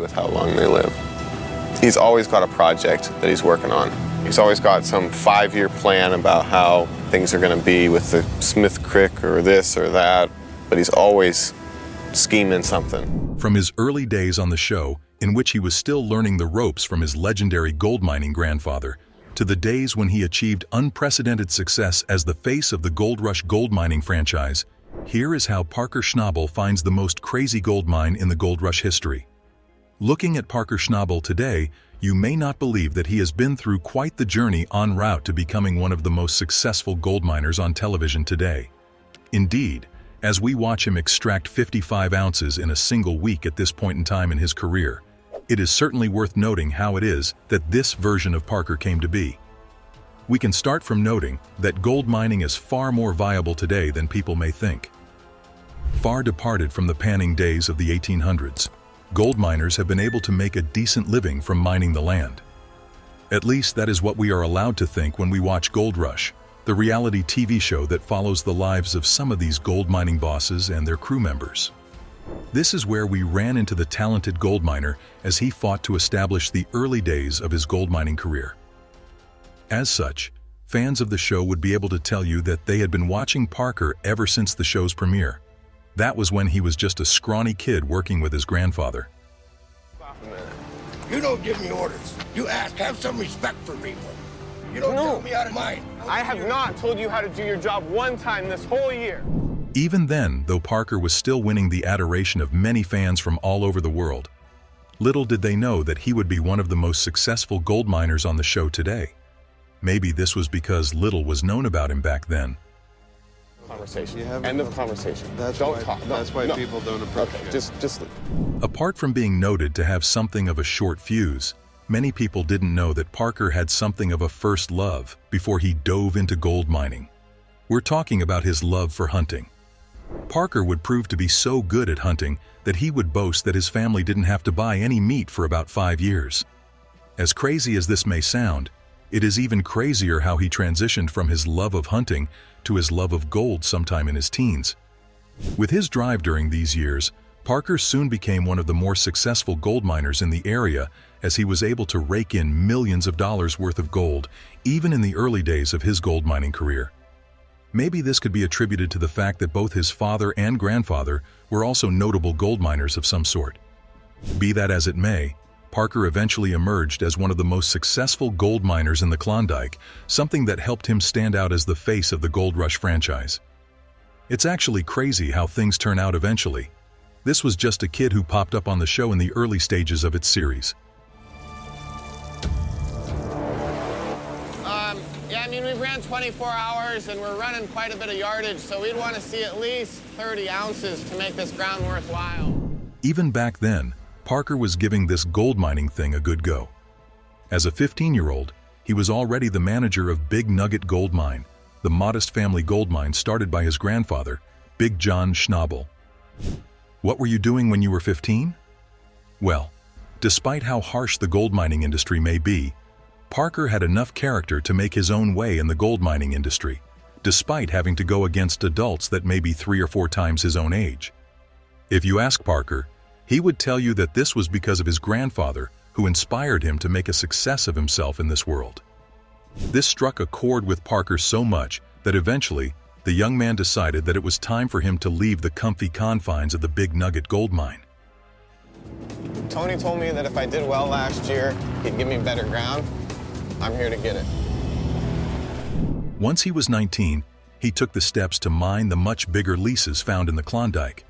with how long they live. He's always got a project that he's working on. He's always got some 5-year plan about how things are going to be with the Smith Creek or this or that, but he's always scheming something. From his early days on the show, in which he was still learning the ropes from his legendary gold mining grandfather, to the days when he achieved unprecedented success as the face of the Gold Rush gold mining franchise, here is how Parker Schnabel finds the most crazy gold mine in the Gold Rush history. Looking at Parker Schnabel today, you may not believe that he has been through quite the journey en route to becoming one of the most successful gold miners on television today. Indeed, as we watch him extract 55 ounces in a single week at this point in time in his career, it is certainly worth noting how it is that this version of Parker came to be. We can start from noting that gold mining is far more viable today than people may think. Far departed from the panning days of the 1800s, gold miners have been able to make a decent living from mining the land. At least that is what we are allowed to think when we watch Gold Rush, the reality TV show that follows the lives of some of these gold mining bosses and their crew members. This is where we ran into the talented gold miner as he fought to establish the early days of his gold mining career. As such, fans of the show would be able to tell you that they had been watching Parker ever since the show's premiere. That was when he was just a scrawny kid working with his grandfather. You don't give me orders. You ask, have some respect for people. You don't tell me how to mine. I have not told you how to do your job one time this whole year. Even then, though Parker was still winning the adoration of many fans from all over the world, little did they know that he would be one of the most successful gold miners on the show today. Maybe this was because little was known about him back then. Conversation. End of conversation. That's don't why, talk. That's why people don't approach Okay, you. just Apart from being noted to have something of a short fuse, many people didn't know that Parker had something of a first love before he dove into gold mining. We're talking about his love for hunting. Parker would prove to be so good at hunting that he would boast that his family didn't have to buy any meat for about 5 years. As crazy as this may sound, it is even crazier how he transitioned from his love of hunting to his love of gold sometime in his teens. With his drive during these years, Parker soon became one of the more successful gold miners in the area as he was able to rake in millions of dollars worth of gold, even in the early days of his gold mining career. Maybe this could be attributed to the fact that both his father and grandfather were also notable gold miners of some sort. Be that as it may, Parker eventually emerged as one of the most successful gold miners in the Klondike, something that helped him stand out as the face of the Gold Rush franchise. It's actually crazy how things turn out eventually. This was just a kid who popped up on the show in the early stages of its series. Yeah, I mean, we've ran 24 hours and we're running quite a bit of yardage, so we'd want to see at least 30 ounces to make this ground worthwhile. Even back then, Parker was giving this gold mining thing a good go. As a 15-year-old, he was already the manager of Big Nugget Gold Mine, the modest family gold mine started by his grandfather, Big John Schnabel. What were you doing when you were 15? Well, despite how harsh the gold mining industry may be, Parker had enough character to make his own way in the gold mining industry, despite having to go against adults that may be 3 or 4 times his own age. If you ask Parker, he would tell you that this was because of his grandfather, who inspired him to make a success of himself in this world. This struck a chord with Parker so much that eventually, the young man decided that it was time for him to leave the comfy confines of the Big Nugget Gold Mine. Tony told me that if I did well last year, he'd give me better ground. I'm here to get it. Once he was 19, he took the steps to mine the much bigger leases found in the Klondike.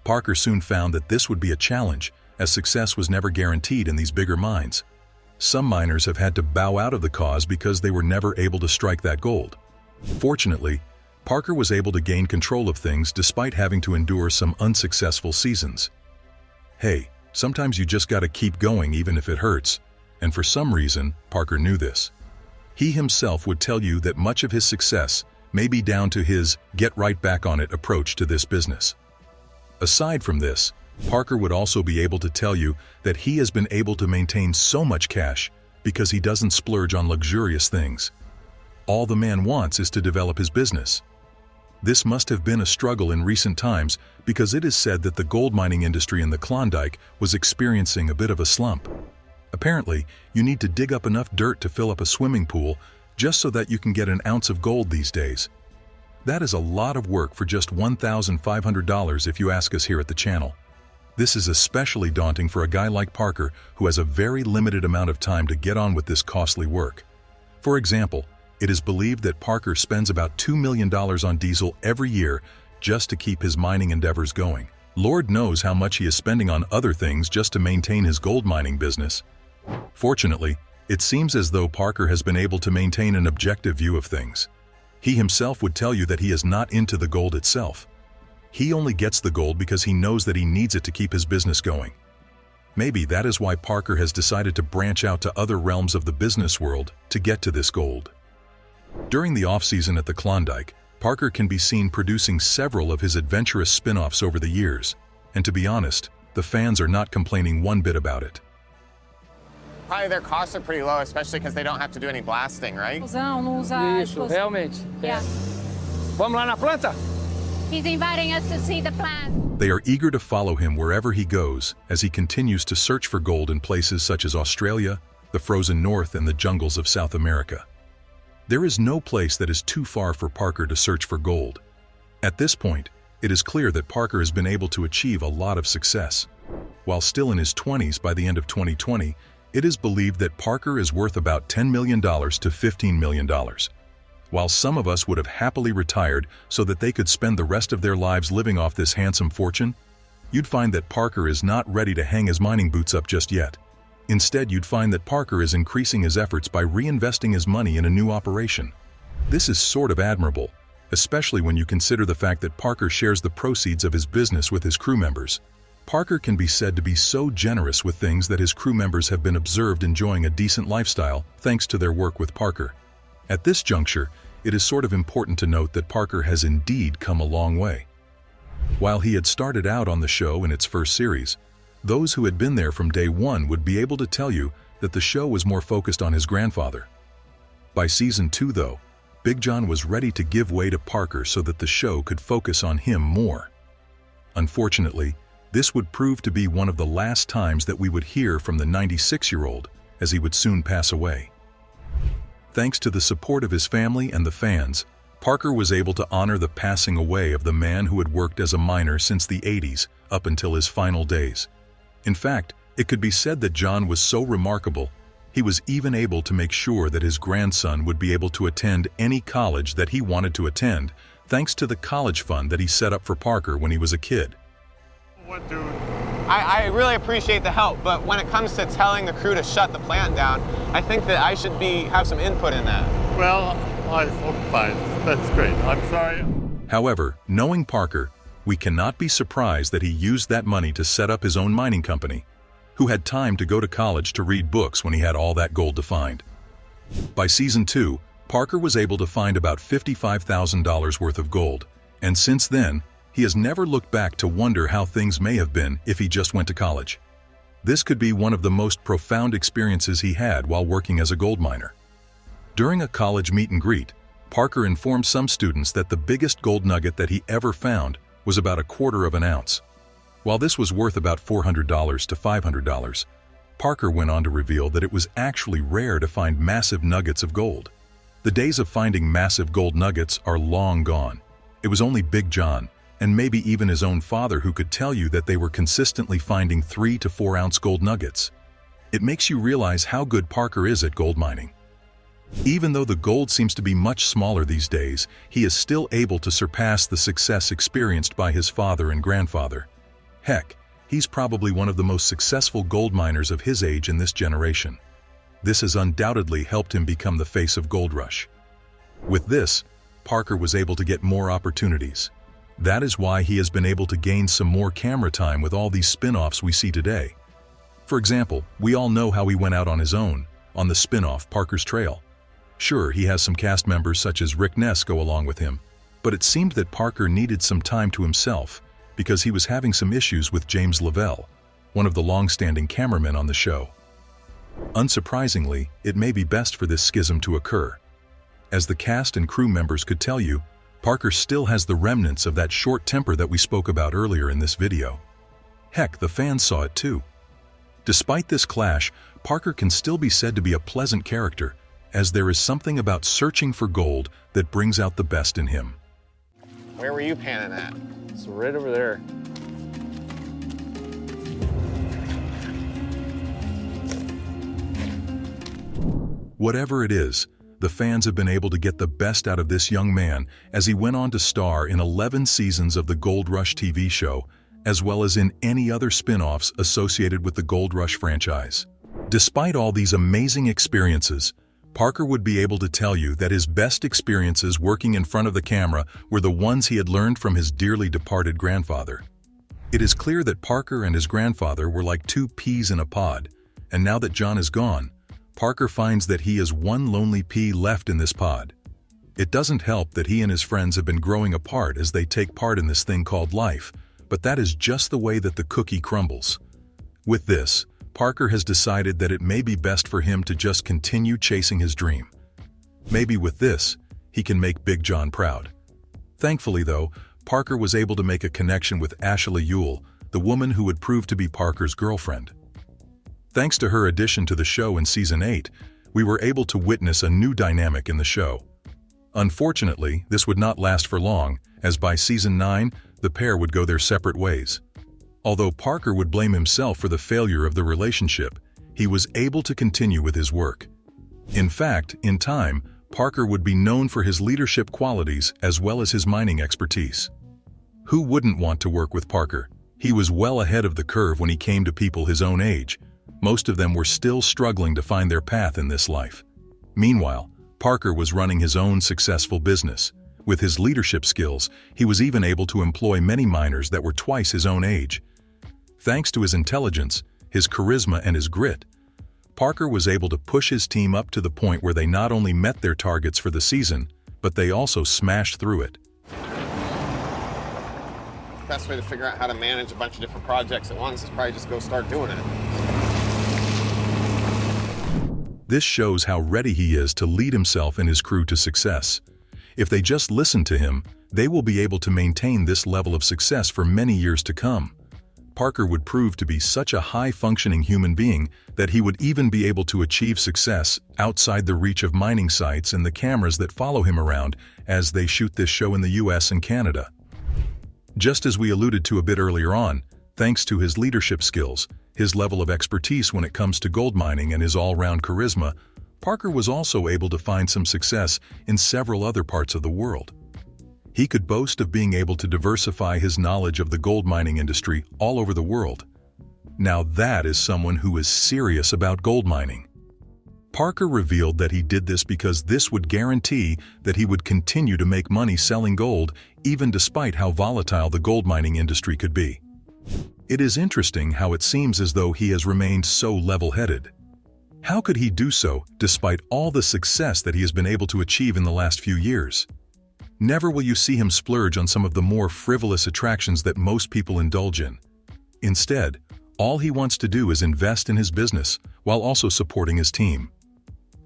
Parker soon found that this would be a challenge, as success was never guaranteed in these bigger mines. Some miners have had to bow out of the cause because they were never able to strike that gold. Fortunately, Parker was able to gain control of things despite having to endure some unsuccessful seasons. Hey, sometimes you just gotta keep going even if it hurts, and for some reason, Parker knew this. He himself would tell you that much of his success may be down to his get right back on it approach to this business. Aside from this, Parker would also be able to tell you that he has been able to maintain so much cash because he doesn't splurge on luxurious things. All the man wants is to develop his business. This must have been a struggle in recent times because it is said that the gold mining industry in the Klondike was experiencing a bit of a slump. Apparently, you need to dig up enough dirt to fill up a swimming pool just so that you can get an ounce of gold these days. That is a lot of work for just $1,500 if you ask us here at the channel. This is especially daunting for a guy like Parker who has a very limited amount of time to get on with this costly work. For example, it is believed that Parker spends about $2 million on diesel every year just to keep his mining endeavors going. Lord knows how much he is spending on other things just to maintain his gold mining business. Fortunately, it seems as though Parker has been able to maintain an objective view of things. He himself would tell you that he is not into the gold itself. He only gets the gold because he knows that he needs it to keep his business going. Maybe that is why Parker has decided to branch out to other realms of the business world to get to this gold. During the off-season at the Klondike, Parker can be seen producing several of his adventurous spin-offs over the years, and to be honest, the fans are not complaining one bit about it. Probably their costs are pretty low, especially because they don't have to do any blasting, right? Não usa Isso, realmente. Yeah. Vamos lá na planta? He's inviting us to see the plant. They are eager to follow him wherever he goes as he continues to search for gold in places such as Australia, the frozen north, and the jungles of South America. There is no place that is too far for Parker to search for gold. At this point, it is clear that Parker has been able to achieve a lot of success. While still in his 20s by the end of 2020, it is believed that Parker is worth about $10 million to $15 million. While some of us would have happily retired so that they could spend the rest of their lives living off this handsome fortune, you'd find that Parker is not ready to hang his mining boots up just yet. Instead, you'd find that Parker is increasing his efforts by reinvesting his money in a new operation. This is sort of admirable, especially when you consider the fact that Parker shares the proceeds of his business with his crew members. Parker can be said to be so generous with things that his crew members have been observed enjoying a decent lifestyle thanks to their work with Parker. At this juncture, it is sort of important to note that Parker has indeed come a long way. While he had started out on the show in its first series, those who had been there from day one would be able to tell you that the show was more focused on his grandfather. By season 2, though, Big John was ready to give way to Parker so that the show could focus on him more. Unfortunately, this would prove to be one of the last times that we would hear from the 96-year-old, as he would soon pass away. Thanks to the support of his family and the fans, Parker was able to honor the passing away of the man who had worked as a miner since the 80s up until his final days. In fact, it could be said that John was so remarkable, he was even able to make sure that his grandson would be able to attend any college that he wanted to attend, thanks to the college fund that he set up for Parker when he was a kid. What, dude? I really appreciate the help, but when it comes to telling the crew to shut the plant down, I think that I should have some input in that. Well, fine. That's great. I'm sorry. However, knowing Parker, we cannot be surprised that he used that money to set up his own mining company, who had time to go to college to read books when he had all that gold to find. By season 2, Parker was able to find about $55,000 worth of gold, and since then, he has never looked back to wonder how things may have been if he just went to college. This could be one of the most profound experiences he had while working as a gold miner. During a college meet and greet, Parker informed some students that the biggest gold nugget that he ever found was about 1/4 of an ounce. While this was worth about $400 to $500, Parker went on to reveal that it was actually rare to find massive nuggets of gold. The days of finding massive gold nuggets are long gone. It was only Big John, and maybe even his own father, who could tell you that they were consistently finding 3 to 4 ounce gold nuggets. It makes you realize how good Parker is at gold mining. Even though the gold seems to be much smaller these days, he is still able to surpass the success experienced by his father and grandfather. Heck, he's probably one of the most successful gold miners of his age in this generation. This has undoubtedly helped him become the face of Gold Rush. With this, Parker was able to get more opportunities. That is why he has been able to gain some more camera time with all these spin-offs we see today. For example, we all know how he went out on his own, on the spin-off Parker's Trail. Sure, he has some cast members such as Rick Ness go along with him, but it seemed that Parker needed some time to himself because he was having some issues with James Lavelle, one of the long-standing cameramen on the show. Unsurprisingly, it may be best for this schism to occur. As the cast and crew members could tell you, Parker still has the remnants of that short temper that we spoke about earlier in this video. Heck, the fans saw it too. Despite this clash, Parker can still be said to be a pleasant character, as there is something about searching for gold that brings out the best in him. Where were you panning at? It's right over there. Whatever it is, the fans have been able to get the best out of this young man as he went on to star in 11 seasons of the Gold Rush TV show, as well as in any other spin-offs associated with the Gold Rush franchise. Despite all these amazing experiences, Parker would be able to tell you that his best experiences working in front of the camera were the ones he had learned from his dearly departed grandfather. It is clear that Parker and his grandfather were like two peas in a pod, and now that John is gone, Parker finds that he is one lonely pea left in this pod. It doesn't help that he and his friends have been growing apart as they take part in this thing called life, but that is just the way that the cookie crumbles. With this, Parker has decided that it may be best for him to just continue chasing his dream. Maybe with this, he can make Big John proud. Thankfully though, Parker was able to make a connection with Ashley Ewell, the woman who would prove to be Parker's girlfriend. Thanks to her addition to the show in Season 8, we were able to witness a new dynamic in the show. Unfortunately, this would not last for long, as by Season 9, the pair would go their separate ways. Although Parker would blame himself for the failure of the relationship, he was able to continue with his work. In fact, in time, Parker would be known for his leadership qualities as well as his mining expertise. Who wouldn't want to work with Parker? He was well ahead of the curve when he came to people his own age. Most of them were still struggling to find their path in this life. Meanwhile, Parker was running his own successful business. With his leadership skills, he was even able to employ many miners that were twice his own age. Thanks to his intelligence, his charisma, and his grit, Parker was able to push his team up to the point where they not only met their targets for the season, but they also smashed through it. Best way to figure out how to manage a bunch of different projects at once is probably just go start doing it. This shows how ready he is to lead himself and his crew to success. If they just listen to him, they will be able to maintain this level of success for many years to come. Parker would prove to be such a high-functioning human being that he would even be able to achieve success outside the reach of mining sites and the cameras that follow him around as they shoot this show in the US and Canada. Just as we alluded to a bit earlier on, thanks to his leadership skills, his level of expertise when it comes to gold mining, and his all-round charisma, Parker was also able to find some success in several other parts of the world. He could boast of being able to diversify his knowledge of the gold mining industry all over the world. Now that is someone who is serious about gold mining. Parker revealed that he did this because this would guarantee that he would continue to make money selling gold, even despite how volatile the gold mining industry could be. It is interesting how it seems as though he has remained so level-headed. How could he do so despite all the success that he has been able to achieve in the last few years? Never will you see him splurge on some of the more frivolous attractions that most people indulge in. Instead, all he wants to do is invest in his business while also supporting his team.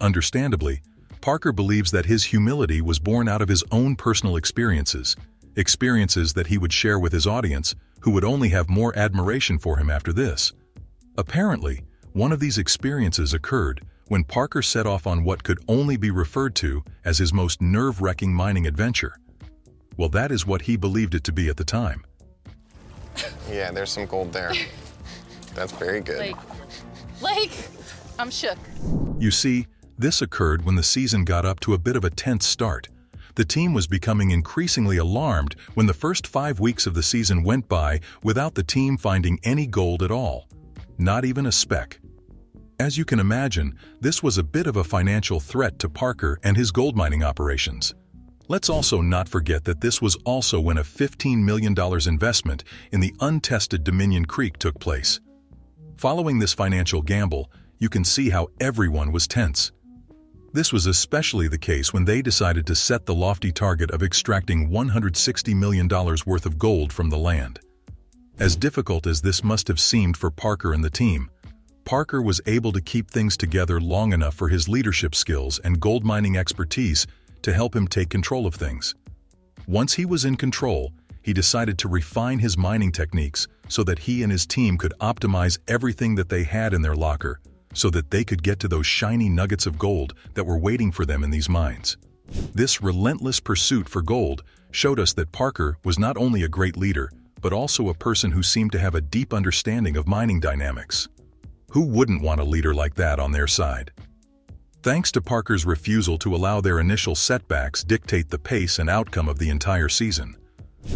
Understandably, Parker believes that his humility was born out of his own personal experiences that he would share with his audience, who would only have more admiration for him after this. Apparently, one of these experiences occurred when Parker set off on what could only be referred to as his most nerve-wracking mining adventure. Well, that is what he believed it to be at the time. Yeah, there's some gold there. That's very good. I'm shook. You see, this occurred when the season got up to a bit of a tense start. The team was becoming increasingly alarmed when the first 5 weeks of the season went by without the team finding any gold at all. Not even a speck. As you can imagine, this was a bit of a financial threat to Parker and his gold mining operations. Let's also not forget that this was also when a $15 million investment in the untested Dominion Creek took place. Following this financial gamble, you can see how everyone was tense. This was especially the case when they decided to set the lofty target of extracting $160 million worth of gold from the land. As difficult as this must have seemed for Parker and the team, Parker was able to keep things together long enough for his leadership skills and gold mining expertise to help him take control of things. Once he was in control, he decided to refine his mining techniques so that he and his team could optimize everything that they had in their locker so that they could get to those shiny nuggets of gold that were waiting for them in these mines. This relentless pursuit for gold showed us that Parker was not only a great leader, but also a person who seemed to have a deep understanding of mining dynamics. Who wouldn't want a leader like that on their side? Thanks to Parker's refusal to allow their initial setbacks dictate the pace and outcome of the entire season,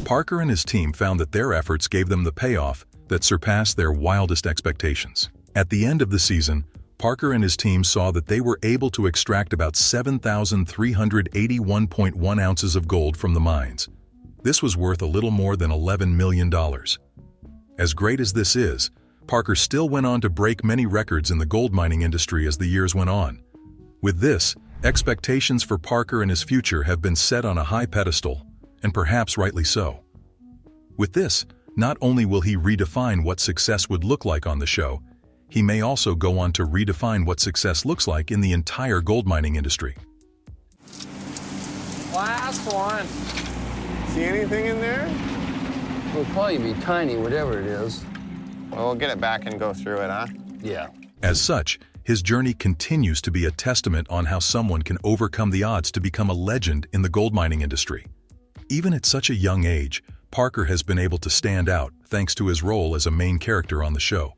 Parker and his team found that their efforts gave them the payoff that surpassed their wildest expectations. At the end of the season, Parker and his team saw that they were able to extract about 7,381.1 ounces of gold from the mines. This was worth a little more than $11 million. As great as this is, Parker still went on to break many records in the gold mining industry as the years went on. With this, expectations for Parker and his future have been set on a high pedestal, and perhaps rightly so. With this, not only will he redefine what success would look like on the show, he may also go on to redefine what success looks like in the entire gold mining industry. Last one. See anything in there? It'll probably be tiny, whatever it is. Well, we'll get it back and go through it, huh? Yeah. As such, his journey continues to be a testament on how someone can overcome the odds to become a legend in the gold mining industry. Even at such a young age, Parker has been able to stand out thanks to his role as a main character on the show.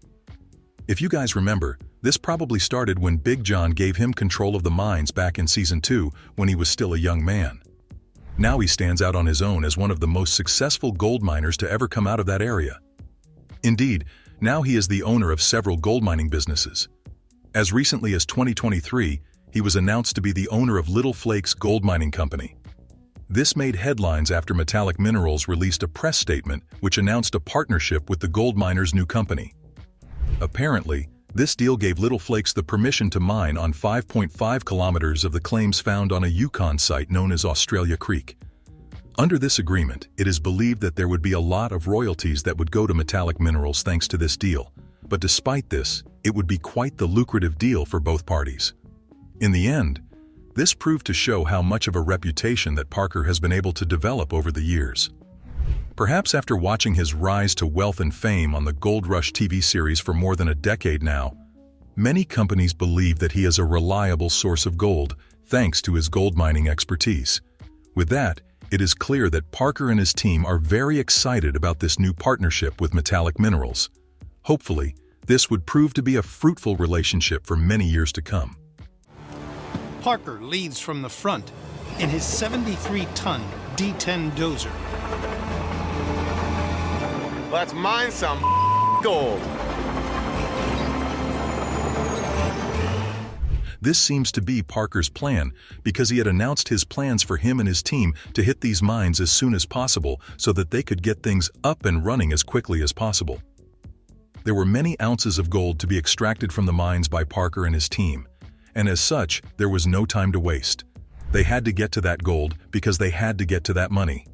If you guys remember, this probably started when Big John gave him control of the mines back in Season 2 when he was still a young man. Now he stands out on his own as one of the most successful gold miners to ever come out of that area. Indeed, now he is the owner of several gold mining businesses. As recently as 2023, he was announced to be the owner of Little Flakes Gold Mining Company. This made headlines after Metallic Minerals released a press statement which announced a partnership with the gold miner's new company. Apparently, this deal gave Little Flakes the permission to mine on 5.5 kilometers of the claims found on a Yukon site known as Australia Creek. Under this agreement, it is believed that there would be a lot of royalties that would go to Metallic Minerals thanks to this deal, but despite this, it would be quite the lucrative deal for both parties. In the end, this proved to show how much of a reputation that Parker has been able to develop over the years. Perhaps after watching his rise to wealth and fame on the Gold Rush TV series for more than a decade now, many companies believe that he is a reliable source of gold thanks to his gold mining expertise. With that, it is clear that Parker and his team are very excited about this new partnership with Metallic Minerals. Hopefully, this would prove to be a fruitful relationship for many years to come. Parker leads from the front in his 73-ton D10 dozer. Let's mine some gold. This seems to be Parker's plan because he had announced his plans for him and his team to hit these mines as soon as possible so that they could get things up and running as quickly as possible. There were many ounces of gold to be extracted from the mines by Parker and his team, and as such, there was no time to waste. They had to get to that gold because they had to get to that money.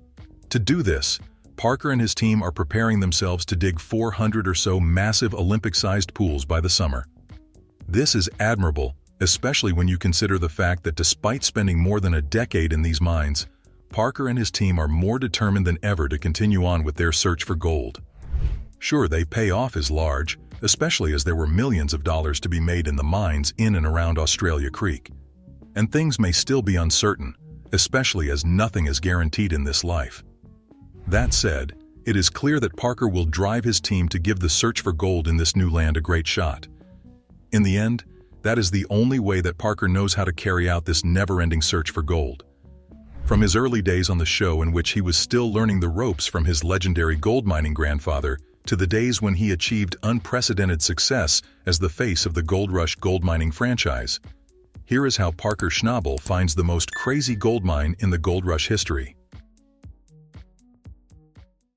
To do this, Parker and his team are preparing themselves to dig 400 or so massive Olympic-sized pools by the summer. This is admirable, especially when you consider the fact that despite spending more than a decade in these mines, Parker and his team are more determined than ever to continue on with their search for gold. Sure, they pay off is large, especially as there were millions of dollars to be made in the mines in and around Australia Creek. And things may still be uncertain, especially as nothing is guaranteed in this life. That said, it is clear that Parker will drive his team to give the search for gold in this new land a great shot. In the end, that is the only way that Parker knows how to carry out this never-ending search for gold. From his early days on the show in which he was still learning the ropes from his legendary gold mining grandfather, to the days when he achieved unprecedented success as the face of the Gold Rush gold mining franchise, here is how Parker Schnabel finds the most crazy gold mine in the Gold Rush history.